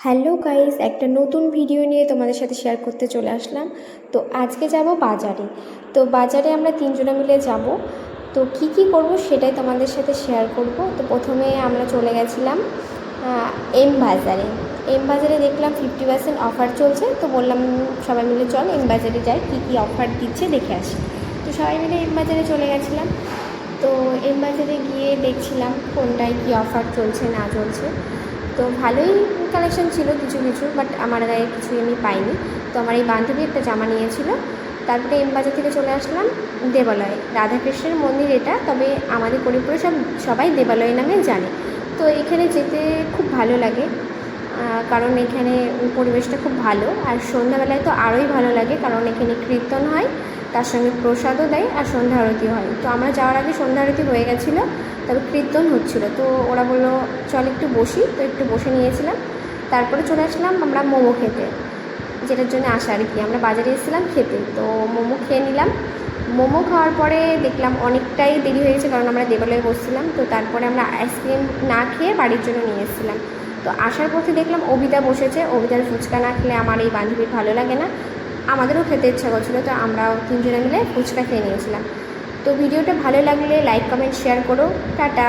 Hello guys, একটা নতুন video নিয়ে তোমাদের সাথে শেয়ার করতে চলে আসলাম। তো আজকে যাব বাজারে। তো বাজারে আমরা তিনজনে মিলে যাব। তো কি কি করব সেটাই তোমাদের সাথে শেয়ার করব। তো প্রথমে আমরা চলে গেছিলাম এম বাজারে দেখলাম 50% অফার চলছে। তো বললাম সবাই মিলে চল এম বাজারে যাই, কী কী অফার দিচ্ছে দেখে আসি। তো সবাই মিলে এম বাজারে চলে গেছিলাম। তো এম বাজারে গিয়ে দেখছিলাম কোনটায় কী অফার চলছে না চলছে। তো ভালোই কালেকশন ছিল কিছু কিছু, বাট আমার গায়ে কিছুই আমি পাইনি। তো আমার এই বান্ধবী একটা জামা নিয়েছিল। তারপরে এম বাজার থেকে চলে আসলাম দেবালয়ে। রাধাকৃষ্ণের মন্দির এটা, তবে আমাদের করিমপুরে সবাই দেবালয় নামে জানে। তো এখানে যেতে খুব ভালো লাগে, কারণ এখানে পরিবেশটা খুব ভালো। আর সন্ধ্যাবেলায় তো আরোই ভালো লাগে, কারণ এখানে কীর্তন হয়, তার সঙ্গে প্রসাদও দেয় আর সন্ধ্যা আরতি হয়। তো আমরা যাওয়ার আগে সন্ধ্যা আরতি হয়ে গেছিলো, তবে কীর্তন হচ্ছিলো। তো ওরা বললো চল একটু বসি, তো একটু বসে নিয়েছিলাম। তারপরে চলে আসলাম আমরা মোমো খেতে, যেটার জন্য আসা আর কি। আমরা বাজারে এসেছিলাম খেতে, তো মোমো খেয়ে নিলাম। মোমো খাওয়ার পরে দেখলাম অনেকটাই দেরি হয়ে গেছে, কারণ আমরা দেবালয়ে বসছিলাম। তো তারপরে আমরা আইসক্রিম না খেয়ে বাড়ির জন্য নিয়ে এসেছিলাম। তো আসার পথে দেখলাম অবিতা বসেছে। অবিতার ফুচকা না খেলে আমার এই বান্ধবীর ভালো লাগে না। আমাদেরও খেতে ইচ্ছা করছিলো, তো আমরাও তিনজনে মিলে ফুচকা খেয়ে নিয়েছিলাম। তো ভিডিওটা ভালো লাগলে লাইক কমেন্ট শেয়ার করো। টাটা।